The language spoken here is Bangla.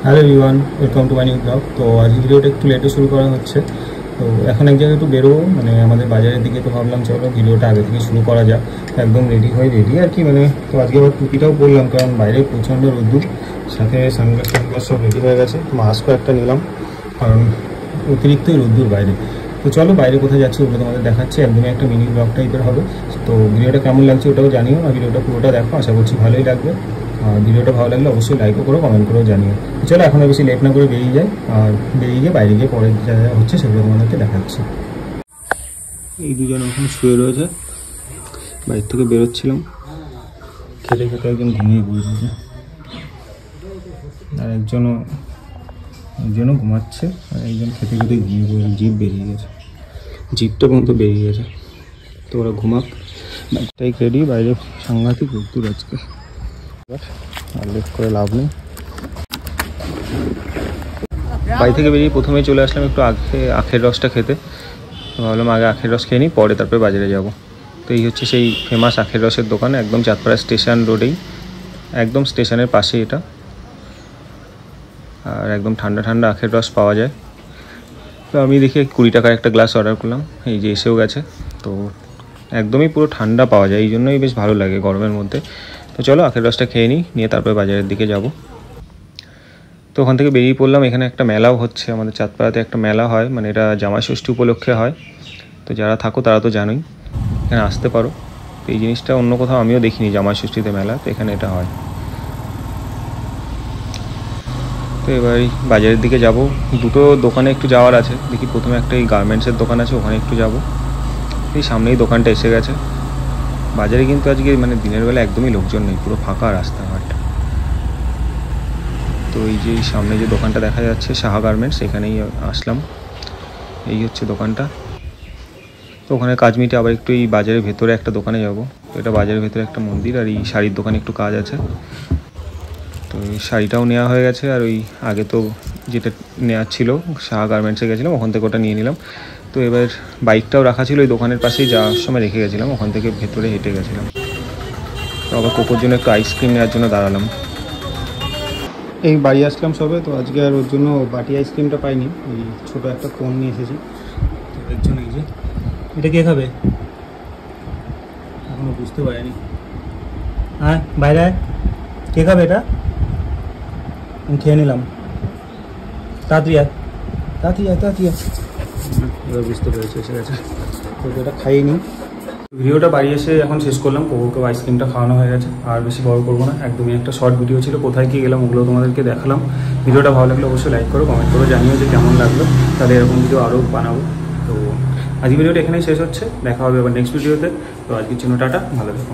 Hello everyone, welcome to my new blog. তো আজকে ভিডিওটা একটু লেটে শুরু করা হচ্ছে। তো এখন এক জায়গায় একটু বেরোবো, মানে আমাদের বাজারের দিকে। তো ভাবলাম চলো ভিডিওটা আগে থেকে শুরু করা যাক। একদম রেডি আর কি, মানে তো আজকে আবার টুপিটাও পরলাম, কারণ বাইরে প্রচণ্ড রোদ্দুর। সাথে সানগ্লাস সব রেডি হয়ে গেছে। মাস্কও একটা নিলাম, কারণ অতিরিক্তই রোদ্দুর বাইরে। তো চলো বাইরে কোথায় যাচ্ছি ওটা তোমাদের দেখাচ্ছি। একদমই একটা মিনি ব্লগ টাইপের হবে। তো ভিডিওটা কেমন লাগছে ওটাও জানিও, আর ভিডিওটা পুরোটা দেখো, আশা করছি ভালোই লাগবে। আর ভিডিওটা ভালো লাগলে অবশ্যই লাইকও করো, কমেন্ট করেও জানিও। চলো এখন বেশি লেট না করে বেরিয়ে যাই, আর বেরিয়ে গিয়ে বাইরে গিয়ে পরে যা যা হচ্ছে সেগুলো তোমাদেরকে দেখাচ্ছি। এই দুজন এখন শুয়ে রয়েছে, বাইরে থেকে বেরোচ্ছিলাম। খেতে খেতে একজন ঘুমিয়ে পড়েছে, আর একজনও ঘুমাচ্ছে, আর একজন খেতে খেতে ঘুমিয়ে পড়েছে। জিভ বেরিয়ে গেছে, জিভটা পর্যন্ত বেরিয়ে গেছে। তো ওরা ঘুমাক, বাইকটাই রেডি। বাইরে সাংঘাতিক রোদ্দুর আজকে, আর লেট করে লাভ নেই। বাড়ি থেকে বেরিয়ে প্রথমেই চলে আসলাম একটু আখের রসটা খেতে। ভাবলাম আগে আখের রস খেয়ে নিই, পরে তারপরে বাজারে যাব। তো এই হচ্ছে সেই ফেমাস আখের রসের দোকান, একদম চাঁদপাড়া স্টেশন রোডেই, একদম স্টেশনের পাশেই এটা। আর একদম ঠান্ডা ঠান্ডা আখের রস পাওয়া যায়। তো আমি দেখি 20 টাকার একটা গ্লাস অর্ডার করলাম, এই যে এসেও গেছে। তো একদমই পুরো ঠান্ডা পাওয়া যায়, এই জন্যই বেশ ভালো লাগে গরমের মধ্যে। তো চলো আখের রসটা খেয়ে নিয়ে তারপরে বাজারের দিকে যাব। তো ওখান থেকে বেরিয়ে পড়লাম। এখানে একটা মেলাও হচ্ছে, আমাদের চাঁদপাড়াতে একটা মেলা হয়, মানে এটা জামাই ষষ্ঠী উপলক্ষে হয়। তো যারা থাকো তারা তো জানোই, এখানে আসতে পারো। তো এই জিনিসটা অন্য কোথাও আমিও দেখিনি, জামাই ষষ্ঠীতে মেলা, তো এখানে এটা হয়। তো এবার বাজারের দিকে যাব। দুটো দোকানে একটু যাওয়ার আছে, দেখি প্রথমে একটা এই গার্মেন্টসের দোকান আছে, ওখানে একটু যাব। এই সামনেই দোকানটা এসে গেছে। বাজারে কিন্তু আজকে মানে দিনের বেলা একদমই লোকজন নেই, পুরো ফাঁকা রাস্তাঘাট। তো এই যে সামনে যে দোকানটা দেখা যাচ্ছে সাহা গার্মেন্টস, এখানেই আসলাম। এই হচ্ছে দোকানটা। তো ওখানে কাজ মিটে আবার একটু এই বাজারের ভেতরে একটা দোকানে যাব। তো এটা বাজারের ভেতরে একটা মন্দির, আর এই শাড়ির দোকানে একটু কাজ আছে। তো এই শাড়িটাও নেওয়া হয়ে গেছে, আর ওই আগে তো যেটা নেওয়ার ছিল সাহা গার্মেন্টসে গেছিলাম, ওখান থেকে ওটা নিয়ে নিলাম। তো এবার বাইকটাও রাখা ছিল ওই দোকানের পাশেই, যাওয়ার সময় রেখে গেছিলাম, ওখান থেকে ভেতরে হেঁটে গেছিলাম। তো আবার কোকোর জন্য একটু আইসক্রিম নেওয়ার জন্য দাঁড়ালাম। এই বাড়ি আসলাম সবে, তো আজকে আর ওর জন্য বাটি আইসক্রিমটা পাইনি। এই ছোটো একটা কোন নিয়ে এসেছি। তো এর জন্য এই যে এটা কে খাবে এখনো বুঝতে পারিনি। হ্যাঁ বাইরে কে খাবে এটা? আমি খেয়ে নিলাম। তাড়াতাড়ি এবার বুঝতে পেরেছি, এসে গেছে। তো এটা খাইয়ে নিই। ভিডিওটা বাড়ি এসে এখন শেষ করলাম। কোকোকে আইসক্রিমটা খাওয়ানো হয়ে গেছে, আর বেশি বড় করবো না। একদমই একটা শর্ট ভিডিও ছিল, কোথায় কি গেলাম ওগুলো তোমাদেরকে দেখালাম। ভিডিওটা ভালো লাগলে অবশ্যই লাইক করো, কমেন্ট করো, জানিও যে কেমন লাগলো। তাহলে এরকম ভিডিও আরও বানাবো। তো আজকের ভিডিওটা এখানেই শেষ হচ্ছে, দেখা হবে আবার নেক্সট ভিডিওতে। তো আজকের জন্য টাটা, ভালো থেকো।